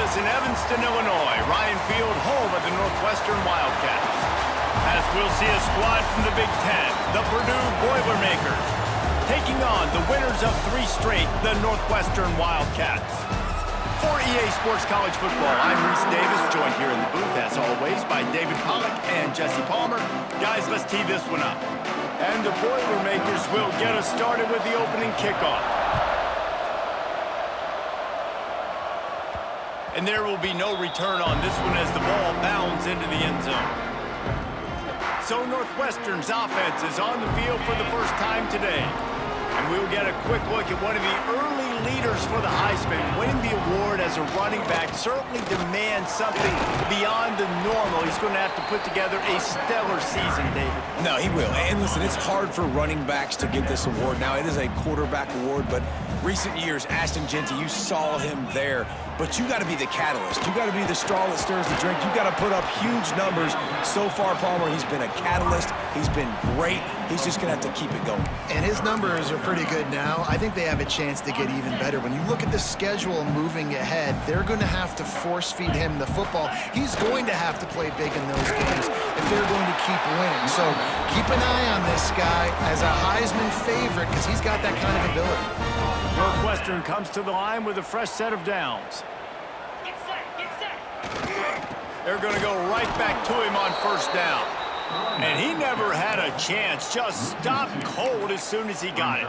us in Evanston, Illinois. Ryan Field, home of the Northwestern Wildcats. As we'll see a squad from the Big Ten, the Purdue Boilermakers, taking on the winners of 3 straight, the Northwestern Wildcats. For EA Sports College Football, I'm Reese Davis, joined here in the booth, as always, by David Pollack and Jesse Palmer. Guys, let's tee this one up. And the Boilermakers will get us started with the opening kickoff. And there will be no return on this one as the ball bounds into the end zone. So Northwestern's offense is on the field for the first time today. And we'll get a quick look at one of the early leaders for the Heisman. Winning the award as a running back certainly demands something beyond the normal. He's going to have to put together a stellar season, David. No, he will. And listen, it's hard for running backs to get this award. Now, it is a quarterback award, but recent years, Ashton Jeanty, you saw him there. But you got to be the catalyst. You got to be the straw that stirs the drink. You got to put up huge numbers. So far, Palmer, he's been a catalyst. He's been great. He's just going to have to keep it going. And his numbers are pretty good now. I think they have a chance to get even better. When you look at the schedule moving ahead, they're going to have to force-feed him the football. He's going to have to play big in those games if they're going to keep winning. So keep an eye on this guy as a Heisman favorite because he's got that kind of ability. Northwestern comes to the line with a fresh set of downs. Get set. They're going to go right back to him on first down. And he never had a chance, just stopped cold as soon as he got it.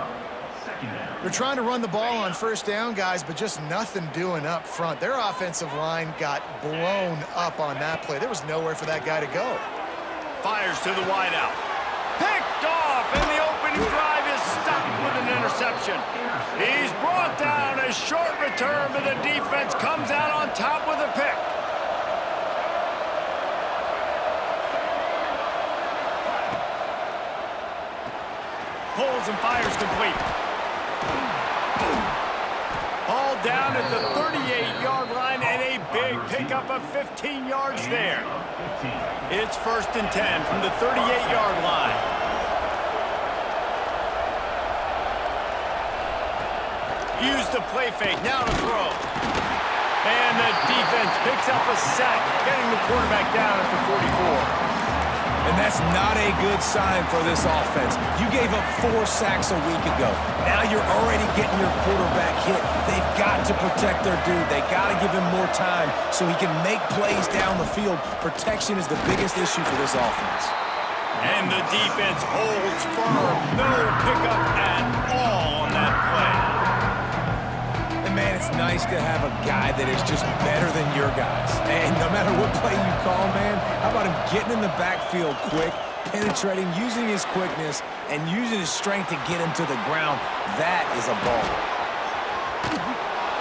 They're trying to run the ball on first down, guys, but just nothing doing up front. Their offensive line got blown up on that play. There was nowhere for that guy to go. Fires to the wideout. Picked off, and the opening drive is stopped with an interception. He's brought down, a short return, but the defense comes out on top with a pick. Pulls and fires complete. All down at the 38-yard line, and a big pickup of 15 yards there. It's 1st and 10 from the 38-yard line. Use the play fake, now to throw. And the defense picks up a sack, getting the quarterback down at the 44. And that's not a good sign for this offense. You gave up 4 sacks a week ago. Now you're already getting your quarterback hit. They've got to protect their dude. They got to give him more time so he can make plays down the field. Protection is the biggest issue for this offense. And the defense holds firm. No pickup at all on that play. And man, it's nice to have a guy that is just better than your guys. And no matter what play you call, man, how about him getting in the backfield quick, penetrating, using his quickness, and using his strength to get him to the ground. That is a ball.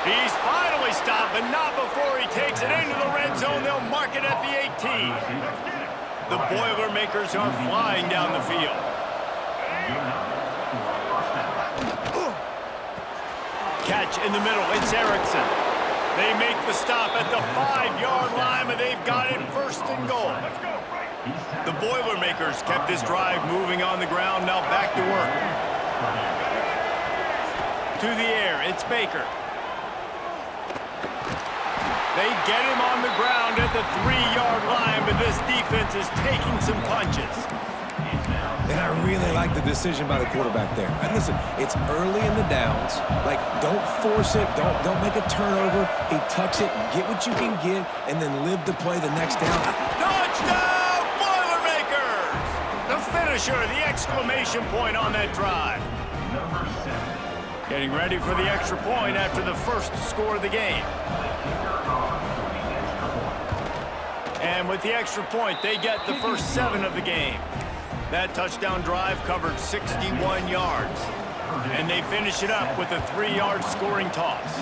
He's finally stopped, but not before he takes it into the red zone. They'll mark it at the 18. The Boilermakers are flying down the field. Catch in the middle, it's Erickson. They make the stop at the 5-yard line, but they've got it 1st and goal. The Boilermakers kept this drive moving on the ground, now back to work. To the air, it's Baker. They get him on the ground at the 3-yard line, but this defense is taking some punches. And I really like the decision by the quarterback there. And listen, it's early in the downs. Like, don't force it. Don't make a turnover. He tucks it, get what you can get, and then live to play the next down. Touchdown, Boilermakers! The finisher, the exclamation point on that drive. Getting ready for the extra point after the first score of the game. And with the extra point, they get the first 7 of the game. That touchdown drive covered 61 yards. And they finish it up with a 3-yard scoring toss.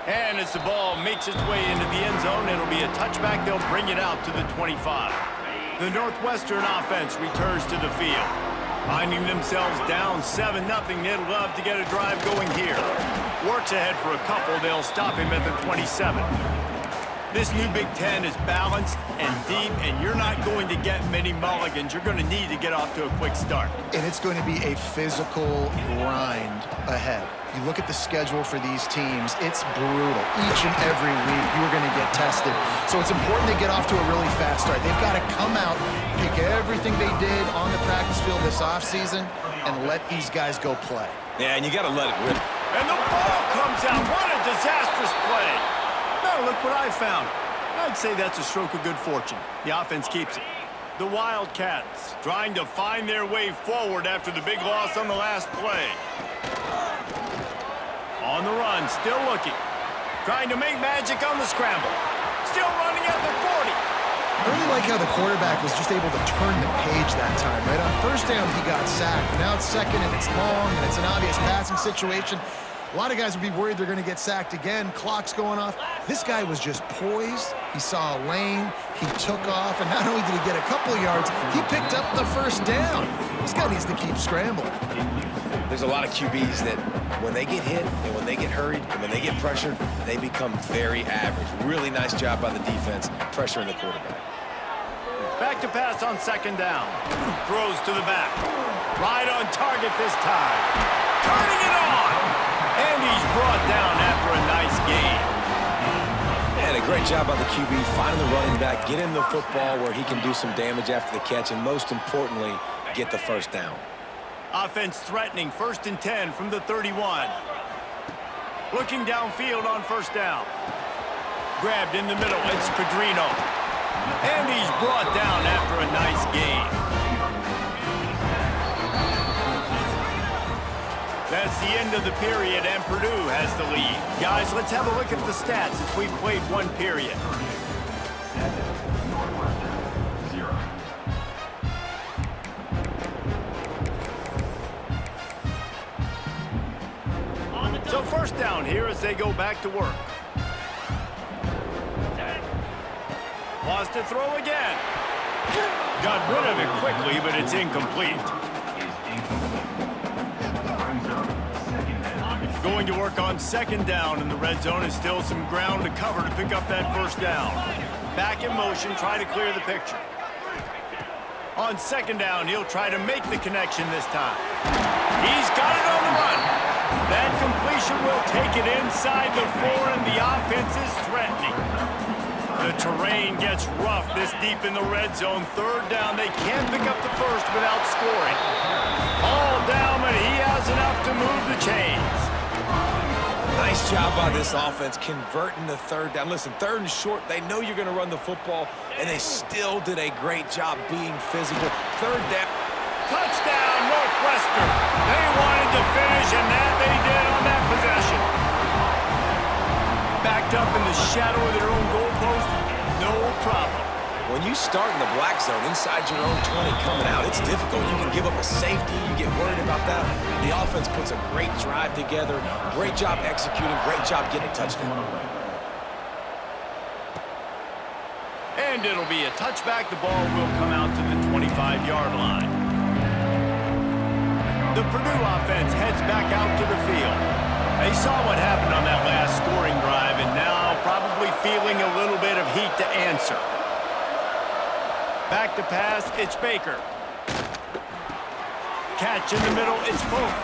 And as the ball makes its way into the end zone, it'll be a touchback. They'll bring it out to the 25. The Northwestern offense returns to the field. Finding themselves down 7-0, they'd love to get a drive going here. Works ahead for a couple. They'll stop him at the 27. This new Big Ten is balanced and deep, and you're not going to get many mulligans. You're going to need to get off to a quick start. And it's going to be a physical grind ahead. You look at the schedule for these teams, it's brutal. Each and every week, you're going to get tested. So it's important they get off to a really fast start. They've got to come out, pick everything they did on the practice field this offseason, and let these guys go play. Yeah, and you got to let it rip. And the ball comes out. What a disastrous play. Now look what I found. I'd say that's a stroke of good fortune. The offense keeps it. The Wildcats trying to find their way forward after the big loss on the last play. On the run, still looking. Trying to make magic on the scramble. Still running at the 40. I really like how the quarterback was just able to turn the page that time, right? On first down, he got sacked. Now it's second, and it's long, and it's an obvious passing situation. A lot of guys would be worried they're going to get sacked again. Clock's going off. This guy was just poised. He saw a lane. He took off, and not only did he get a couple of yards, he picked up the first down. This guy needs to keep scrambling. There's a lot of QBs that when they get hit and when they get hurried and when they get pressured, they become very average. Really nice job by the defense pressuring the quarterback. Back to pass on second down. Throws to the back. Right on target this time. Turning it on. And he's brought down after a nice gain. And a great job by the QB finding the running back, get him the football where he can do some damage after the catch, and most importantly, get the first down. Offense threatening, 1st and 10 from the 31. Looking downfield on first down. Grabbed in the middle, it's Pedrino. And he's brought down after a nice gain. That's the end of the period, and Purdue has the lead. Guys, let's have a look at the stats as we've played one period. So first down here as they go back to work. Wants to throw again. Got rid of it quickly, but it's incomplete. Going to work on second down in the red zone, and still some ground to cover to pick up that first down. Back in motion, try to clear the picture. On second down, he'll try to make the connection this time. He's got it on the run. That completion will take it inside the 4, and the offense is threatening. The terrain gets rough this deep in the red zone. Third down, they can't pick up the first without scoring. All down, but he has enough to move the chains. Nice job by this offense converting the third down. Listen, third and short, they know you're going to run the football, and they still did a great job being physical. Third down. Touchdown, Northwestern. They wanted to finish, and that they did on that possession. Backed up in the shadow of their own goalpost, no problem. When you start in the black zone inside your own 20 coming out, it's difficult. You can give up a safety. You get worried about that. The offense puts a great drive together. Great job executing. Great job getting a touchdown. And it'll be a touchback. The ball will come out to the 25-yard line. The Purdue offense heads back out to the field. They saw what happened on that last scoring drive, and now probably feeling a little bit of heat to answer. Back to pass, it's Baker. Catch in the middle, it's Pope.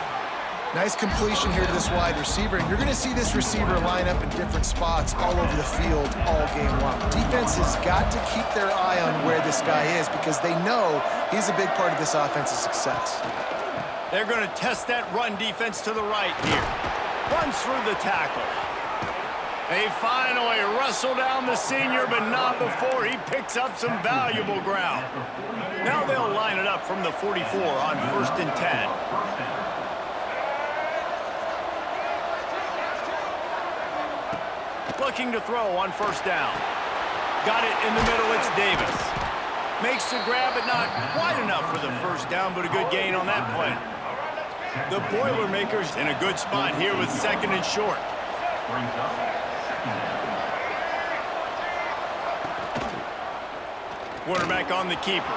Nice completion here to this wide receiver, and you're going to see this receiver line up in different spots all over the field all game long. Defense has got to keep their eye on where this guy is because they know he's a big part of this offense's success. They're going to test that run defense to the right here. Runs through the tackle. They finally wrestle down the senior, but not before he picks up some valuable ground. Now they'll line it up from the 44 on 1st and 10. Looking to throw on first down. Got it in the middle, it's Davis. Makes the grab, but not quite enough for the first down, but a good gain on that play. The Boilermakers in a good spot here with 2nd and short. Quarterback on the keeper.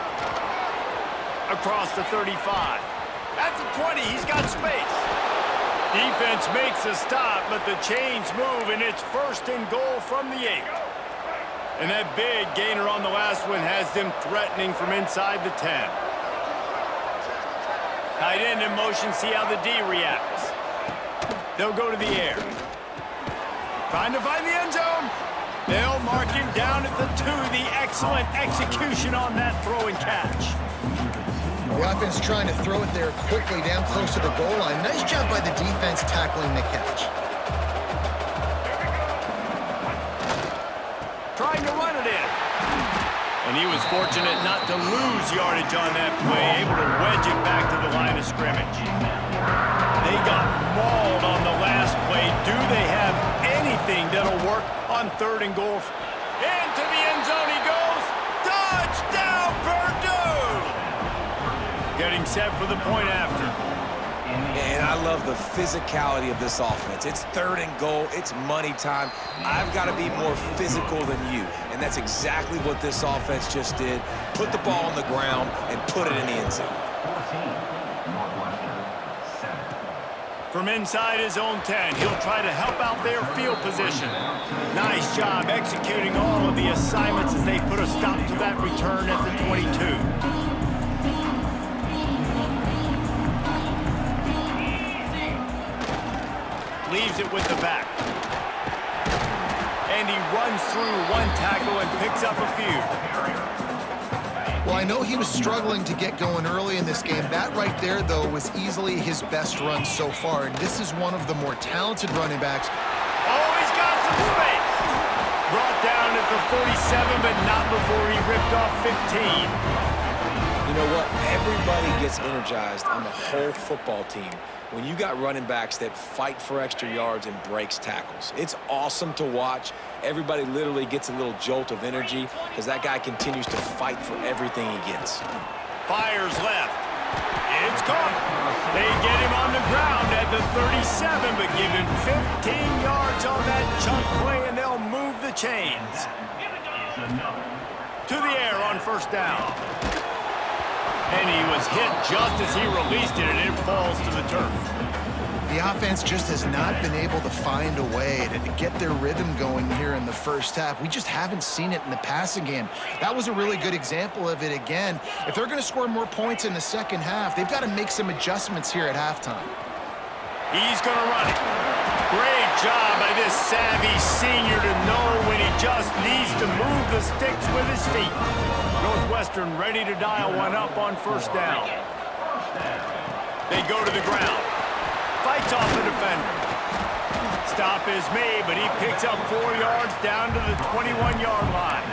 Across the 35. At the 20, he's got space. Defense makes a stop, but the chains move, and it's 1st and goal from the 8. And that big gainer on the last one has them threatening from inside the 10. Tight end in motion, see how the D reacts. They'll go to the air. Trying to find the end zone. They'll mark him down at the 2. The excellent execution on that throw and catch. The offense trying to throw it there quickly down close to the goal line. Nice job by the defense tackling the catch. Trying to run it in. And he was fortunate not to lose yardage on that play, able to wedge it back to the line of scrimmage. They got mauled on the last play. Do they have anything that'll work on 3rd and goal? Into the end zone he goes. Touchdown, Purdue! Getting set for the point after. And I love the physicality of this offense. It's 3rd and goal. It's money time. I've got to be more physical than you. And that's exactly what this offense just did. Put the ball on the ground and put it in the end zone. From inside his own 10, he'll try to help out their field position. Nice job executing all of the assignments as they put a stop to that return at the 22. Leaves it with the back. And he runs through one tackle and picks up a few. Well, I know he was struggling to get going early in this game. That right there, though, was easily his best run so far. And this is one of the more talented running backs. Oh, he's got some space. Brought down at the 47, but not before he ripped off 15. You know what? Everybody gets energized on the whole football team when you got running backs that fight for extra yards and breaks tackles. It's awesome to watch. Everybody literally gets a little jolt of energy because that guy continues to fight for everything he gets. Fires left. It's caught. They get him on the ground at the 37, but give him 15 yards on that chunk play, and they'll move the chains. To the air on 1st down. And he was hit just as he released it, and it falls to the turf. The offense just has not been able to find a way to get their rhythm going here in the first half. We just haven't seen it in the passing game. That was a really good example of it again. If they're going to score more points in the second half, they've got to make some adjustments here at halftime. He's going to run it. Great job by this savvy senior to know when he just needs to move the sticks with his feet. Northwestern ready to dial one up on 1st down. They go to the ground. Fights off the defender. Stop is made, but he picks up 4 yards down to the 21-yard line.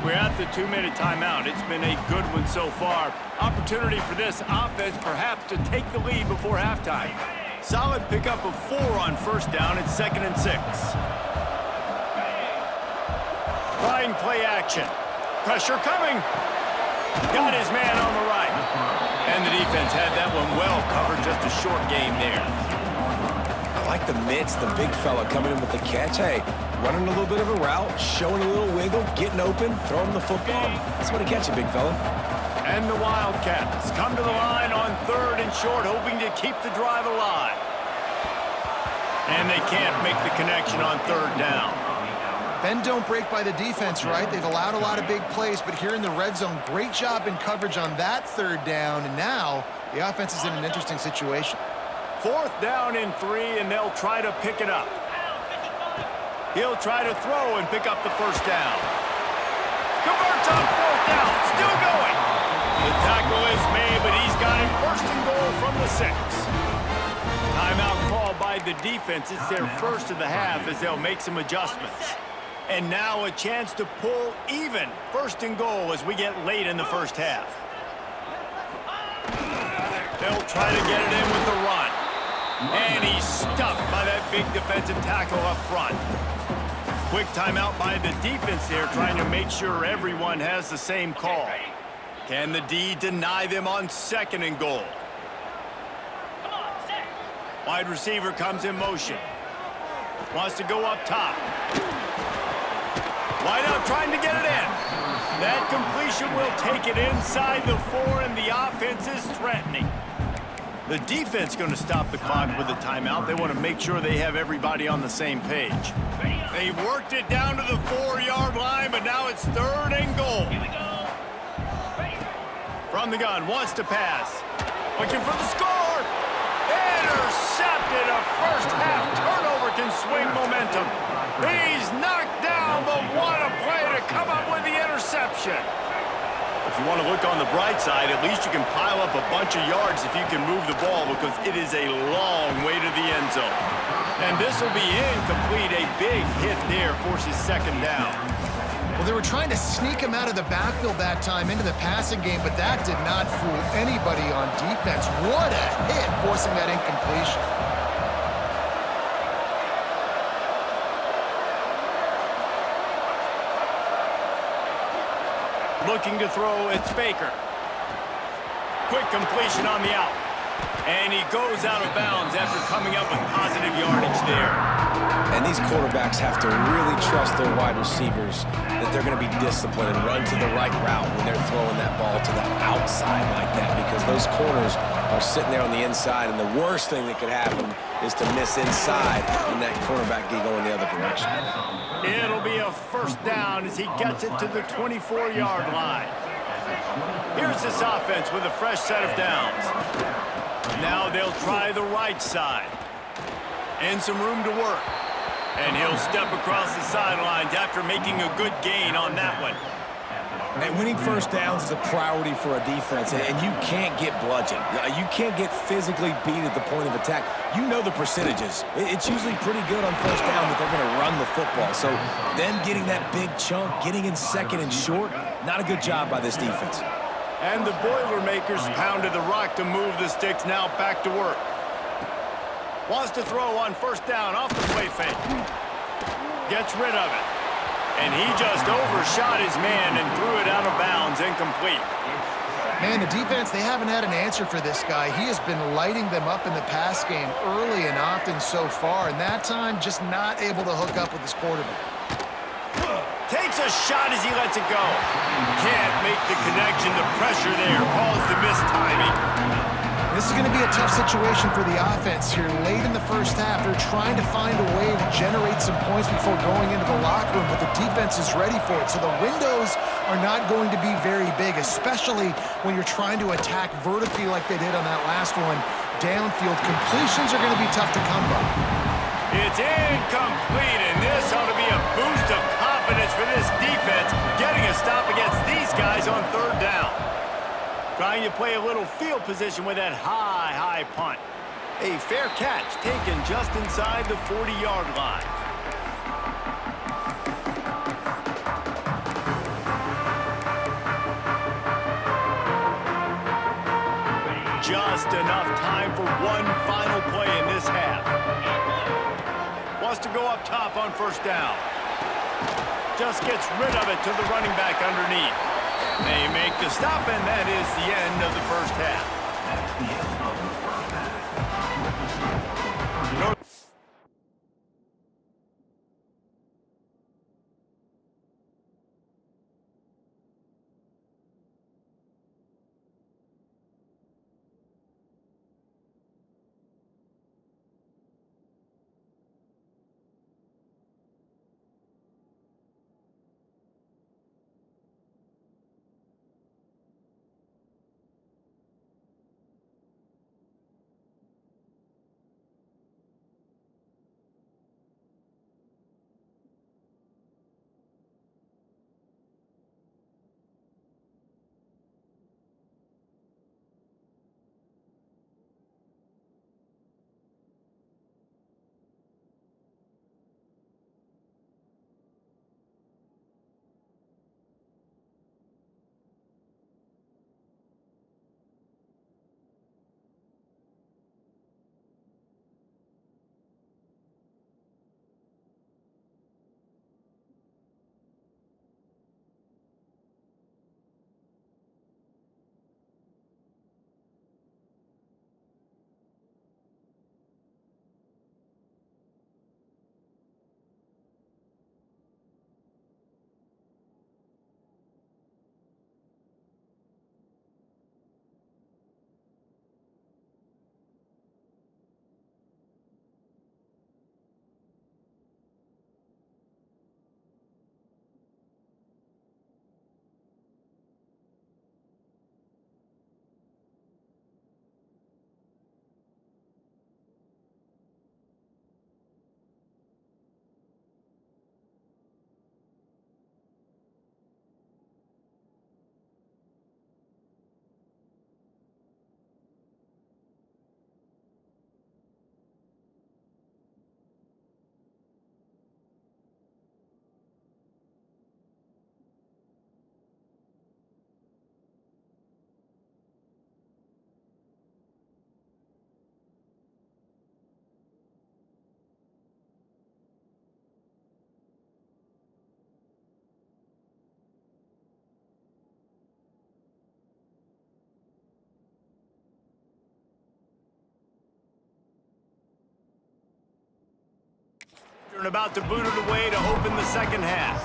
We're at the 2-minute timeout. It's been a good one so far. Opportunity for this offense perhaps to take the lead before halftime. Solid pickup of 4 on 1st down. It's 2nd and 6. Trying play action. Pressure coming. Got his man on the right. And the defense had that one well covered. Just a short game there. I like the mitts, the big fella coming in with the catch. Hey, running a little bit of a route, showing a little wiggle, getting open, throwing the football. That's what he catch you, big fella. And the Wildcats come to the line on 3rd and short, hoping to keep the drive alive. And they can't make the connection on 3rd down. Bend don't break by the defense, right? They've allowed a lot of big plays, but here in the red zone, great job in coverage on that 3rd down. And now the offense is in an interesting situation. 4th down and 3, and they'll try to pick it up. He'll try to throw and pick up the 1st down. Converts on 4th down, still going. The tackle is made, but he's got it 1st and goal from the 6. Timeout called by the defense. It's their first of the half as they'll make some adjustments. And now a chance to pull even 1st and goal as we get late in the first half. They'll try to get it in with the run. And he's stuffed by that big defensive tackle up front. Quick timeout by the defense there, trying to make sure everyone has the same call. Can the D deny them on 2nd and goal? Wide receiver comes in motion. Wants to go up top. Wide out trying to get it in. That completion will take it inside the 4, and the offense is threatening. The defense going to stop the clock with a timeout. They want to make sure they have everybody on the same page. They worked it down to the 4-yard line, but now it's 3rd and goal. Here we go. Ready. From the gun, wants to pass. Looking for the score. Intercepted. A first-half turnover can swing momentum. He's knocked down, but what a play to come up with the interception. If you want to look on the bright side, at least you can pile up a bunch of yards if you can move the ball, because it is a long way to the end zone. And this will be incomplete. A big hit there forces 2nd down. Well, they were trying to sneak him out of the backfield that time into the passing game, but that did not fool anybody on defense. What a hit, forcing that incompletion. Looking to throw, it's Baker. Quick completion on the out. And he goes out of bounds after coming up with positive yardage there. And these quarterbacks have to really trust their wide receivers that they're going to be disciplined and run to the right route when they're throwing that ball to the outside like that, because those corners are sitting there on the inside, and the worst thing that could happen is to miss inside and that quarterback get going the other direction. It'll be a 1st down as he gets it to the 24-yard line. Here's this offense with a fresh set of downs. Now they'll try the right side. And some room to work. And he'll step across the sidelines after making a good gain on that one. And winning 1st downs is a priority for a defense, and you can't get bludgeoned. You can't get physically beat at the point of attack. You know the percentages. It's usually pretty good on 1st down that they're going to run the football. So them getting that big chunk, getting in 2nd and short, not a good job by this defense. And the Boilermakers pounded the rock to move the sticks. Now back to work. Wants to throw on 1st down off the play fake. Gets rid of it. And he just overshot his man and threw it out of bounds, incomplete. Man, the defense, they haven't had an answer for this guy. He has been lighting them up in the pass game early and often so far, and that time just not able to hook up with his quarterback. Takes a shot as he lets it go. Can't make the connection. The pressure there caused the missed timing. This is going to be a tough situation for the offense here. Late in the 1st half, they're trying to find a way to generate some points before going into the locker room, but the defense is ready for it. So the windows are not going to be very big, especially when you're trying to attack vertically like they did on that last one. Downfield completions are going to be tough to come by. It's incomplete, and this ought to be a boost of confidence for this defense, getting a stop against these guys on 3rd down. Trying to play a little field position with that high punt. A fair catch taken just inside the 40-yard line. Just enough time for one final play in this half. Wants to go up top on 1st down. Just gets rid of it to the running back underneath. They make the stop, and that is the end of the 1st half. and about to boot it away to open the second half.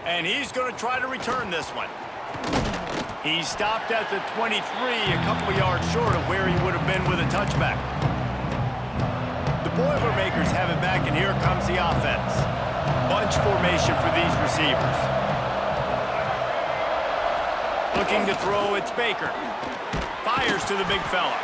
And he's going to try to return this one. He stopped at the 23, a couple of yards short of where he would have been with a touchback. The Boilermakers have it back, and here comes the offense. Bunch formation for these receivers. Looking to throw, it's Baker. Fires to the big fella.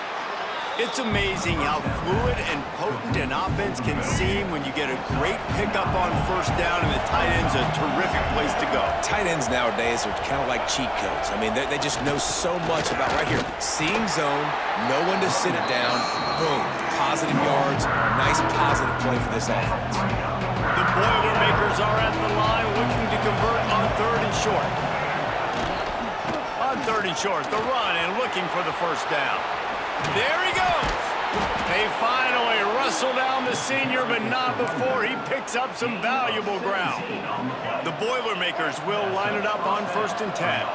It's amazing how fluid and potent an offense can seem when you get a great pickup on first down, and the tight end's a terrific place to go. Tight ends nowadays are kind of like cheat codes. I mean, they just know so much about right here. Seeing zone, know when to sit it down, boom, positive yards, nice positive play for this offense. The Boilermakers are at the line looking to convert on third and short. On third and short, the run and looking for the first down. There he goes. They finally wrestle down the senior, but not before he picks up some valuable ground. The Boilermakers will line it up on 1st and 10.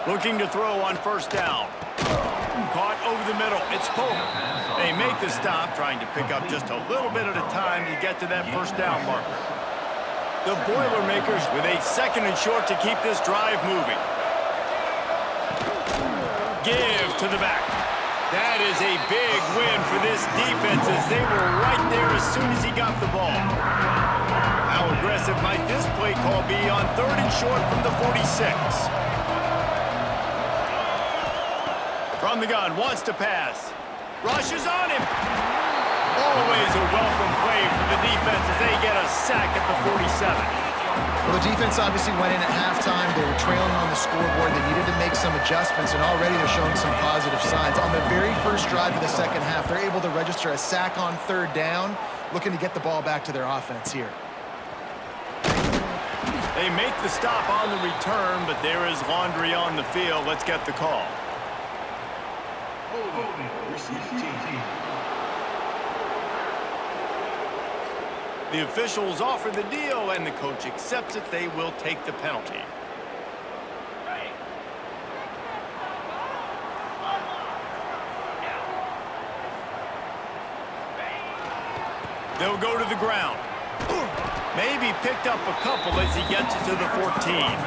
Looking to throw on first down. Caught over the middle. It's Pope. They make the stop, trying to pick up just a little bit at a time to get to that first down marker. The Boilermakers with a 2nd and short to keep this drive moving. Give to the back. That is a big win for this defense, as they were right there as soon as he got the ball. How aggressive might this play call be on 3rd and short from the 46? From the gun, wants to pass. Rushes on him. Always a welcome play for the defense as they get a sack at the 47. Well, the defense obviously went in at halftime. They were trailing on the scoreboard. They needed to make some adjustments, and already they're showing some positive signs. On the very first drive of the second half, they're able to register a sack on 3rd down, looking to get the ball back to their offense here. They make the stop on the return, but there is laundry on the field. Let's get the call. The officials offer the deal, and the coach accepts it. They will take the penalty. They'll go to the ground. Maybe picked up a couple as he gets it to the 14.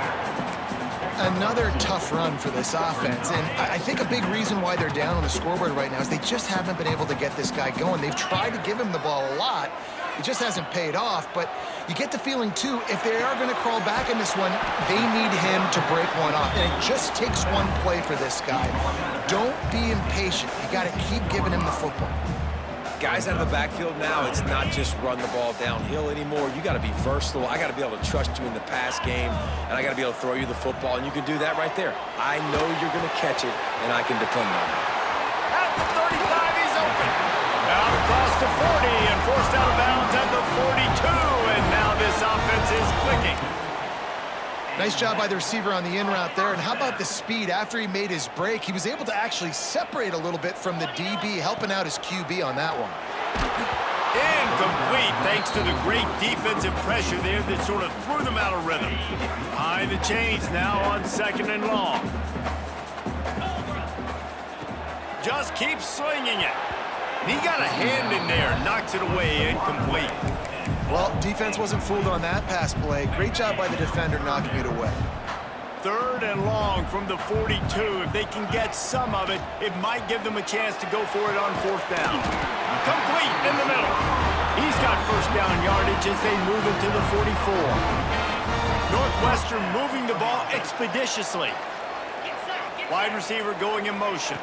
Another tough run for this offense, and I think a big reason why they're down on the scoreboard right now is they just haven't been able to get this guy going. They've tried to give him the ball a lot. It just hasn't paid off, but you get the feeling, too, if they are going to crawl back in this one, they need him to break one off, and it just takes one play for this guy. Don't be impatient. You got to keep giving him the football. Guys out of the backfield now, it's not just run the ball downhill anymore. You got to be versatile. I got to be able to trust you in the pass game, and I got to be able to throw you the football, and you can do that right there. I know you're going to catch it, and I can depend on it. At the 35, he's open. Out across the 40 and forced out of bounds at the 42, and now this offense is clicking. Nice job by the receiver on the in route there. And how about the speed? After he made his break, he was able to actually separate a little bit from the DB, helping out his QB on that one. Incomplete, thanks to the great defensive pressure there that sort of threw them out of rhythm. Behind the chains now on 2nd and long. Just keeps slinging it. And he got a hand in there, knocks it away, incomplete. Well, defense wasn't fooled on that pass play. Great job by the defender knocking it away. 3rd and long from the 42. If they can get some of it, it might give them a chance to go for it on 4th down. Complete in the middle. He's got first down yardage as they move it to the 44. Northwestern moving the ball expeditiously. Wide receiver going in motion.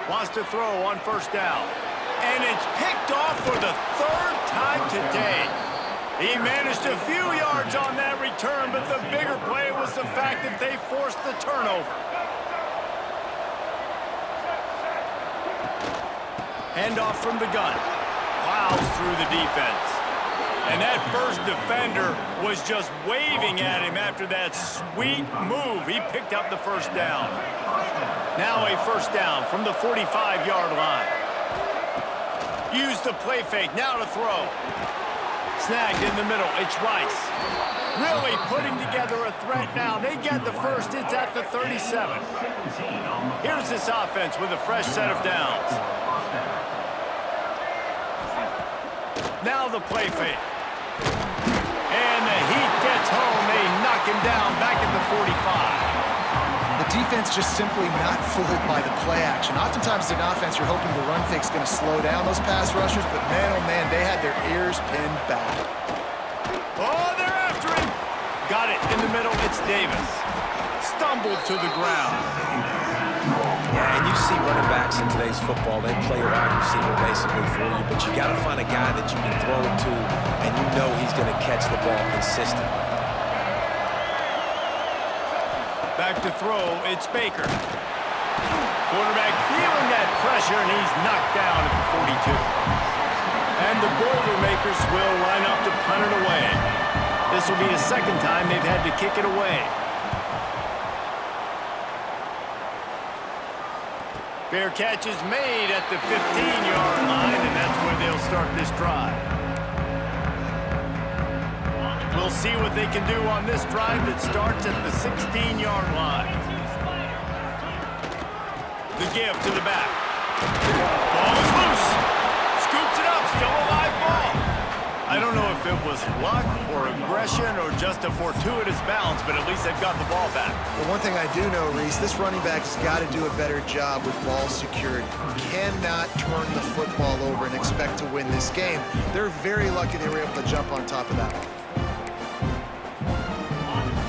Wants to throw on first down. And it's picked off for the 3rd time today. He managed a few yards on that return, but the bigger play was the fact that they forced the turnover. Handoff from the gun. Plows through the defense. And that first defender was just waving at him after that sweet move. He picked up the first down. Now a first down from the 45-yard line. Use the play fake, now to throw. Snagged in the middle, it's Rice. Really putting together a threat now. They get the first, it's at the 37. Here's this offense with a fresh set of downs. Now the play fake. And the heat gets home. They knock him down back at the 45. The defense just simply not fooled by the play action. Oftentimes in offense, you're hoping the run fake's going to slow down those pass rushers, but man, oh man, they had their ears pinned back. Oh, they're after him. Got it in the middle. It's Davis. Stumbled to the ground. Yeah, and you see running backs in today's football, they play a wide receiver basically for you, but you got to find a guy that you can throw it to, and you know he's going to catch the ball consistently. Back to throw, it's Baker. Quarterback feeling that pressure, and he's knocked down at the 42. And the Boilermakers will line up to punt it away. This will be the second time they've had to kick it away. Fair catch is made at the 15-yard line, and that's where they'll start this drive. We'll see what they can do on this drive that starts at the 16-yard line. The give to the back. Ball is loose. Scoops it up. Still a live ball. I don't know if it was luck or aggression or just a fortuitous bounce, but at least they've got the ball back. Well, one thing I do know, Reese, this running back's got to do a better job with ball security. You cannot turn the football over and expect to win this game. They're very lucky they were able to jump on top of that one.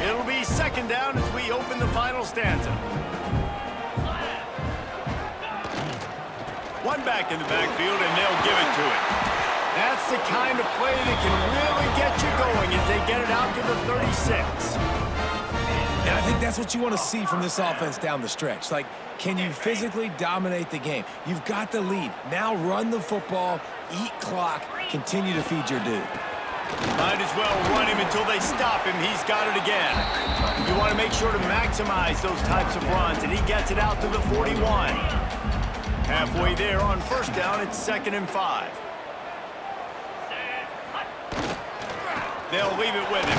It'll be second down as we open the final stanza. One back in the backfield, and they'll give it to it. That's the kind of play that can really get you going as they get it out to the 36. And I think that's what you want to see from this offense down the stretch. Like, can you physically dominate the game? You've got the lead. Now run the football, eat clock, continue to feed your dude. Might as well run him until they stop him. He's got it again. You want to make sure to maximize those types of runs, and he gets it out to the 41. Halfway there on first down, it's 2nd and 5. They'll leave it with him.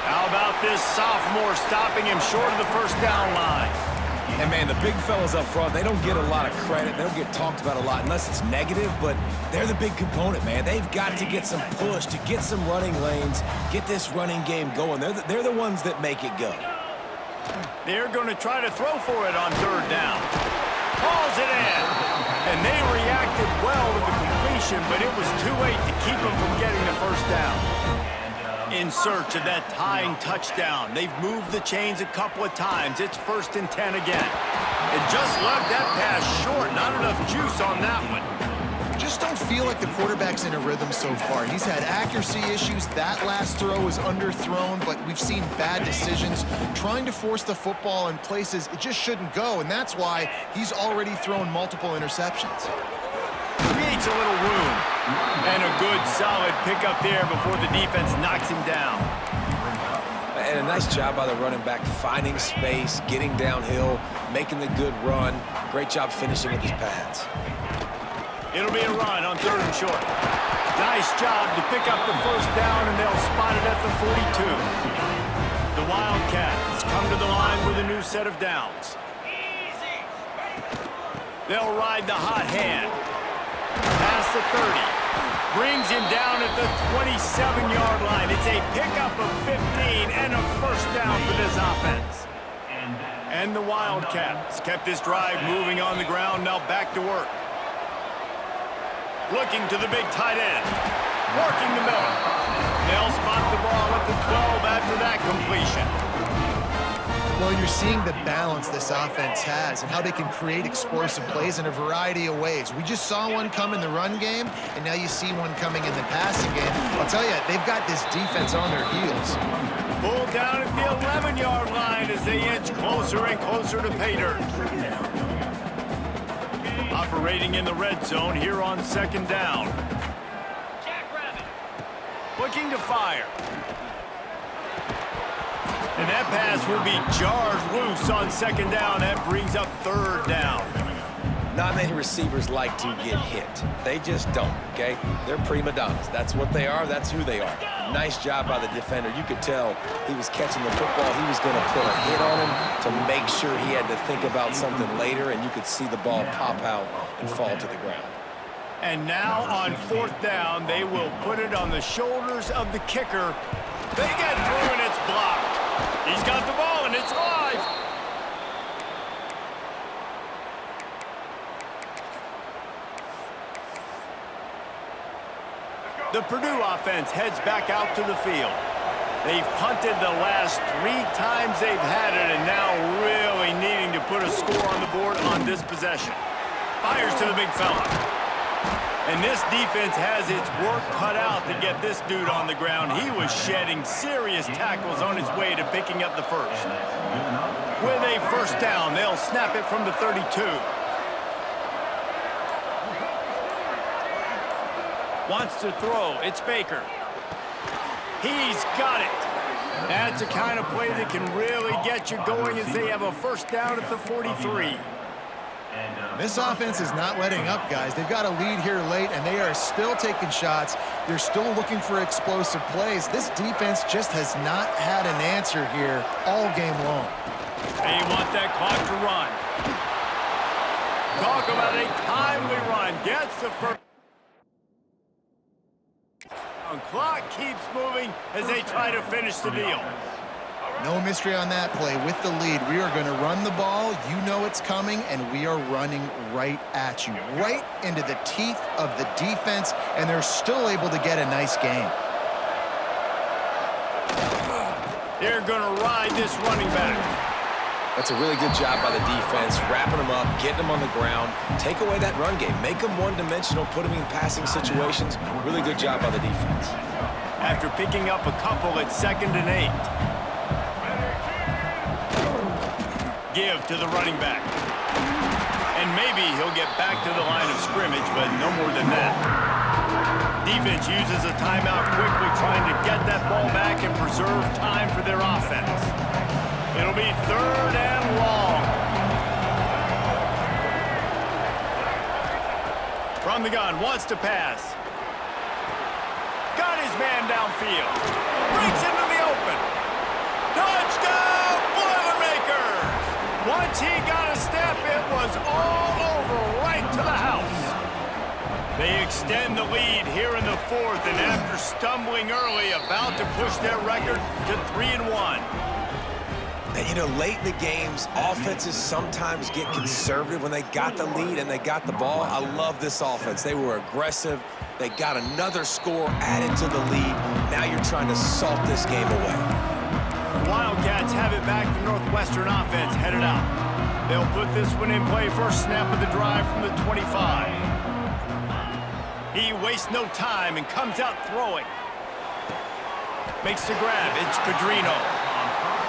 How about this sophomore stopping him short of the first down line? And, man, the big fellas up front, they don't get a lot of credit. They don't get talked about a lot unless it's negative, but they're the big component, man. They've got to get some push, to get some running lanes, get this running game going. They're the ones that make it go. They're going to try to throw for it on 3rd down. Hauls it in. And they reacted well to the completion, but it was too late to keep them from getting the first down. In search of that tying touchdown. They've moved the chains a couple of times. It's 1st and 10 again. And just left that pass short. Not enough juice on that one. Just don't feel like the quarterback's in a rhythm so far. He's had accuracy issues. That last throw was underthrown, but we've seen bad decisions, trying to force the football in places it just shouldn't go, and that's why he's already thrown multiple interceptions. Creates a little room. And a good, solid pickup there before the defense knocks him down. And a nice job by the running back, finding space, getting downhill, making the good run. Great job finishing with his pads. It'll be a run on 3rd and short. Nice job to pick up the first down, and they'll spot it at the 42. The Wildcats come to the line with a new set of downs. They'll ride the hot hand. Past the 30. Brings him down at the 27-yard line. It's a pickup of 15 and a first down for this offense. And the Wildcats kept this drive moving on the ground. Now back to work. Looking to the big tight end. Working the middle. They'll spot the ball at the 12 after that completion. Well, you're seeing the balance this offense has and how they can create explosive plays in a variety of ways. We just saw one come in the run game, and now you see one coming in the passing game. I'll tell you, they've got this defense on their heels. Pulled down at the 11-yard line as they inch closer and closer to pay dirt. Operating in the red zone here on 2nd down. Looking to fire. And that pass will be jarred loose on 2nd down. That brings up 3rd down. Not many receivers like to get hit. They just don't, okay? They're prima donnas. That's what they are. That's who they are. Nice job by the defender. You could tell he was catching the football. He was going to put a hit on him to make sure he had to think about something later, and you could see the ball pop out and fall to the ground. And now on 4th down, they will put it on the shoulders of the kicker. They get through and it's blocked. He's got the ball and it's live. The Purdue offense heads back out to the field. They've punted the last 3 times they've had it and now really needing to put a score on the board on this possession. Fires to the big fella. And this defense has its work cut out to get this dude on the ground. He was shedding serious tackles on his way to picking up the first. With a 1st down, they'll snap it from the 32. Wants to throw. It's Baker. He's got it. That's the kind of play that can really get you going as they have a 1st down at the 43. This offense is not letting up, guys. They've got a lead here late, and they are still taking shots. They're still looking for explosive plays. This defense just has not had an answer here all game long. They want that clock to run. Talk about a timely run. Gets the first. Clock keeps moving as they try to finish the deal. No mystery on that play. With the lead, we are going to run the ball. You know it's coming, and we are running right at you, right into the teeth of the defense, and they're still able to get a nice game. They're going to ride this running back. That's a really good job by the defense, wrapping them up, getting them on the ground. Take away that run game. Make them one-dimensional, put them in passing situations. Really good job by the defense. After picking up a couple at 2nd and 8. Give to the running back. And maybe he'll get back to the line of scrimmage, but no more than that. Defense uses a timeout quickly, trying to get that ball back and preserve time for their offense. It'll be 3rd and long. From the gun, wants to pass. Got his man downfield. Breaks into the open. Touchdown, Boilermakers! Once he got a step, it was all over right to the house. They extend the lead here in the 4th, and after stumbling early, about to push their record to 3-1. And, you know, late in the games, offenses sometimes get conservative when they got the lead and they got the ball. I love this offense. They were aggressive. They got another score added to the lead. Now you're trying to salt this game away. Wildcats have it back. The Northwestern offense headed out. They'll put this one in play. First snap of the drive from the 25. He wastes no time and comes out throwing. Makes the grab. It's Pedrino.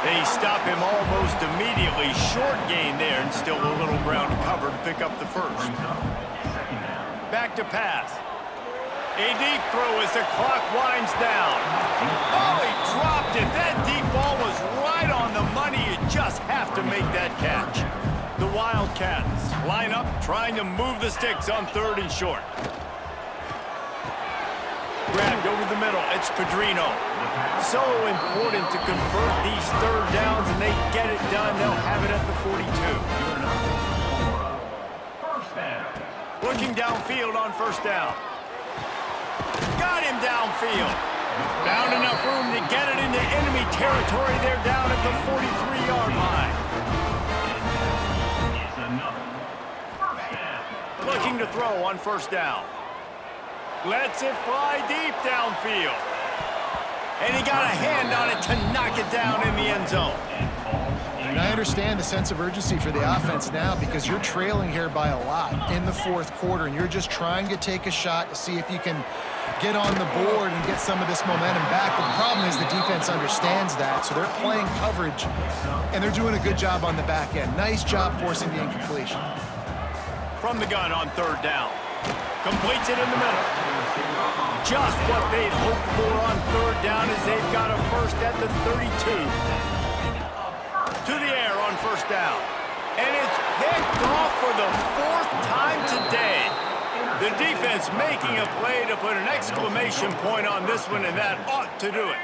They stop him almost immediately. Short gain there, and still a little ground to cover to pick up the first. Back to pass. A deep throw as the clock winds down. Oh, he dropped it. That deep ball was right on the money. You just have to make that catch. The Wildcats line up, trying to move the sticks on 3rd and short. Grabbed over the middle. It's Pedrino. So important to convert these 3rd downs, and they get it done. They'll have it at the 42. Looking downfield on 1st down. Got him downfield. Found enough room to get it into enemy territory. They're down at the 43-yard line. Looking to throw on 1st down. Lets it fly deep downfield. And he got a hand on it to knock it down in the end zone. And I understand the sense of urgency for the offense now because you're trailing here by a lot in the 4th quarter, and you're just trying to take a shot to see if you can get on the board and get some of this momentum back. But the problem is the defense understands that, so they're playing coverage, and they're doing a good job on the back end. Nice job forcing the incompletion. From the gun on 3rd down. Completes it in the middle. Just what they'd hoped for on 3rd down as they've got a first at the 32. To the air on 1st down. And it's picked off for the 4th time today. The defense making a play to put an exclamation point on this one, and that ought to do it.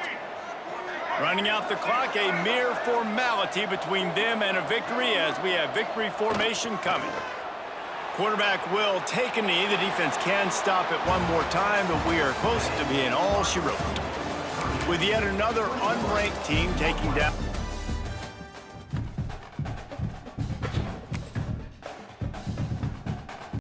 Running out the clock, a mere formality between them and a victory as we have victory formation coming. Quarterback will take a knee. The defense can stop it one more time, but we are close to being all she wrote. With yet another unranked team taking down